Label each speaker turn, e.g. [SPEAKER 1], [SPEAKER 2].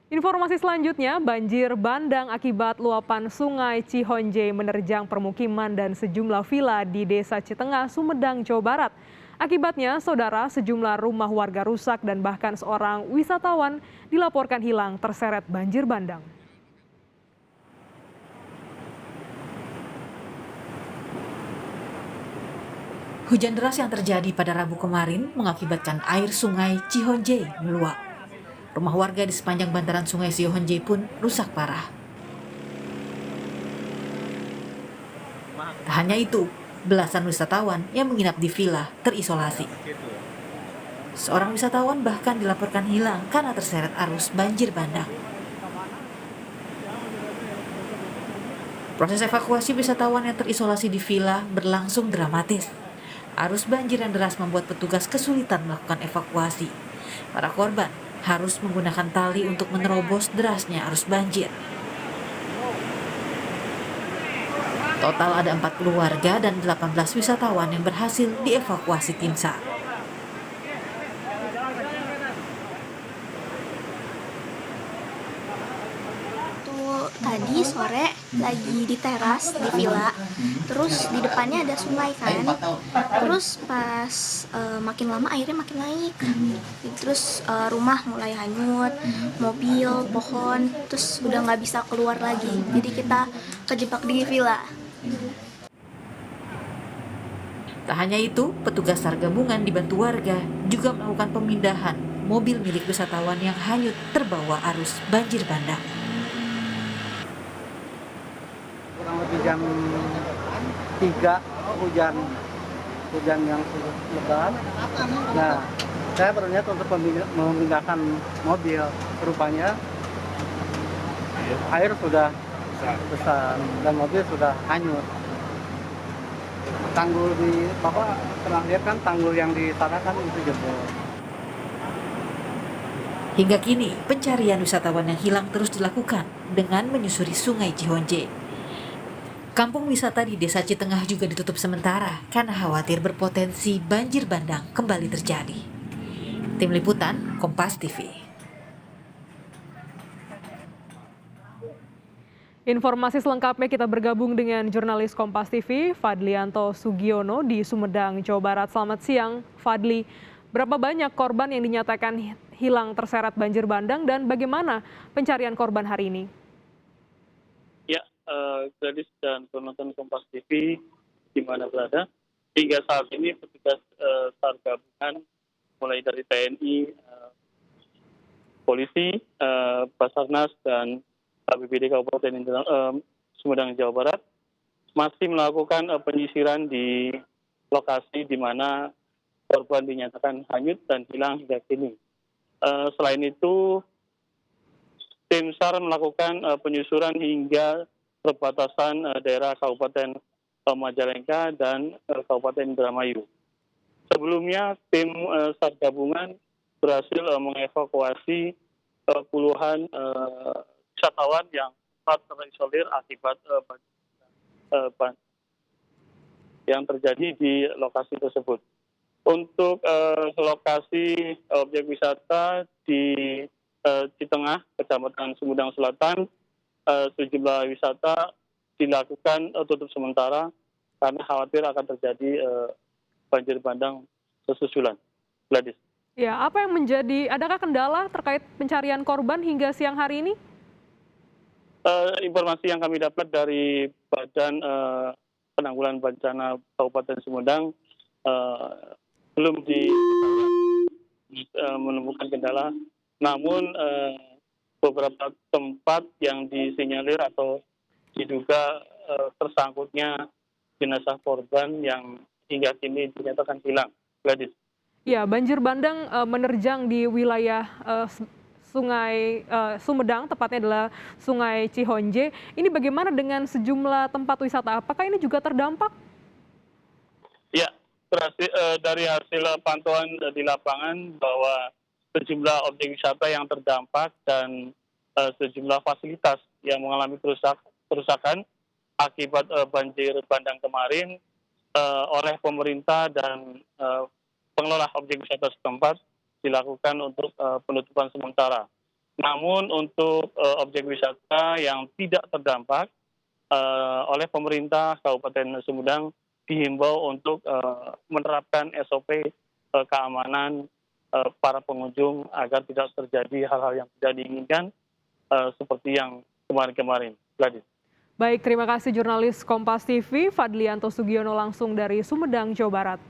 [SPEAKER 1] Informasi selanjutnya, banjir bandang akibat luapan sungai Cihonje menerjang permukiman dan sejumlah vila di Desa Citengah, Sumedang, Jawa Barat. Akibatnya, saudara, sejumlah rumah warga rusak dan bahkan seorang wisatawan dilaporkan hilang terseret banjir bandang.
[SPEAKER 2] Hujan deras yang terjadi pada Rabu kemarin mengakibatkan air sungai Cihonje meluap. Rumah warga di sepanjang bantaran sungai Cihonje pun rusak parah. Tak hanya itu, belasan wisatawan yang menginap di villa terisolasi. Seorang wisatawan bahkan dilaporkan hilang karena terseret arus banjir bandang. Proses evakuasi wisatawan yang terisolasi di villa berlangsung dramatis. Arus banjir yang deras membuat petugas kesulitan melakukan evakuasi. Para korban harus menggunakan tali untuk menerobos derasnya arus banjir. Total ada 40 warga dan 18 wisatawan yang berhasil dievakuasi tim SAR.
[SPEAKER 3] Tadi sore lagi di teras di villa, terus di depannya ada sungai kan, terus pas makin lama airnya makin naik, terus rumah mulai hanyut, mobil, pohon, terus udah nggak bisa keluar lagi, jadi kita kejebak di villa.
[SPEAKER 2] Tak hanya itu, petugas SAR gabungan dibantu warga juga melakukan pemindahan mobil milik wisatawan yang hanyut terbawa arus banjir bandang.
[SPEAKER 4] Kurang lebih jam 3 hujan yang cukup lebat. Nah, saya berniat untuk memindahkan mobil. Rupanya air sudah besar dan mobil sudah hanyut. Tanggul di Bapak pernah lihat kan, tanggul yang di sana kan itu jebol.
[SPEAKER 2] Hingga kini, pencarian wisatawan yang hilang terus dilakukan dengan menyusuri sungai Cihonje. Kampung wisata di Desa Citengah juga ditutup sementara karena khawatir berpotensi banjir bandang kembali terjadi. Tim Liputan, Kompas TV.
[SPEAKER 1] Informasi selengkapnya kita bergabung dengan jurnalis Kompas TV, Fadlianto Sugiono di Sumedang, Jawa Barat. Selamat siang, Fadli. Berapa banyak korban yang dinyatakan hilang terseret banjir bandang dan bagaimana pencarian korban hari ini?
[SPEAKER 5] Ya, Gladys dan penonton Kompas TV di mana berada, hingga saat ini petugas SAR gabungan mulai dari TNI, polisi, Basarnas dan BPBD Kabupaten Sumedang, Jawa Barat masih melakukan penyisiran di lokasi di mana korban dinyatakan hanyut dan hilang hingga kini. Selain itu, tim SAR melakukan penyusuran hingga perbatasan daerah Kabupaten Majalengka dan Kabupaten Indramayu. Sebelumnya, tim SAR gabungan berhasil mengevakuasi puluhan wisatawan yang sempat terisolir akibat yang terjadi di lokasi tersebut. Untuk lokasi objek wisata di Citengah, Kecamatan Sumedang Selatan, sejumlah wisata dilakukan tutup sementara karena khawatir akan terjadi banjir bandang susulan. Gladys.
[SPEAKER 1] Ya, adakah kendala terkait pencarian korban hingga siang hari ini?
[SPEAKER 5] Informasi yang kami dapat dari Badan Penanggulangan Bencana Kabupaten Sumedang belum menemukan kendala, namun beberapa tempat yang disinyalir atau diduga tersangkutnya jenazah korban yang hingga kini dinyatakan hilang. Gladys.
[SPEAKER 1] Ya, banjir bandang menerjang di wilayah Sungai Sumedang, tepatnya adalah Sungai Cihonje. Ini bagaimana dengan sejumlah tempat wisata? Apakah ini juga terdampak?
[SPEAKER 5] Ya, dari hasil pantauan di lapangan bahwa sejumlah objek wisata yang terdampak dan sejumlah fasilitas yang mengalami kerusakan akibat banjir bandang kemarin oleh pemerintah dan pengelola objek wisata setempat dilakukan untuk penutupan sementara. Namun untuk objek wisata yang tidak terdampak oleh pemerintah Kabupaten Sumedang dihimbau untuk menerapkan SOP keamanan para pengunjung agar tidak terjadi hal-hal yang tidak diinginkan seperti yang kemarin-kemarin. Gladys.
[SPEAKER 1] Baik, terima kasih jurnalis Kompas TV Fadlianto Sugiono langsung dari Sumedang, Jawa Barat.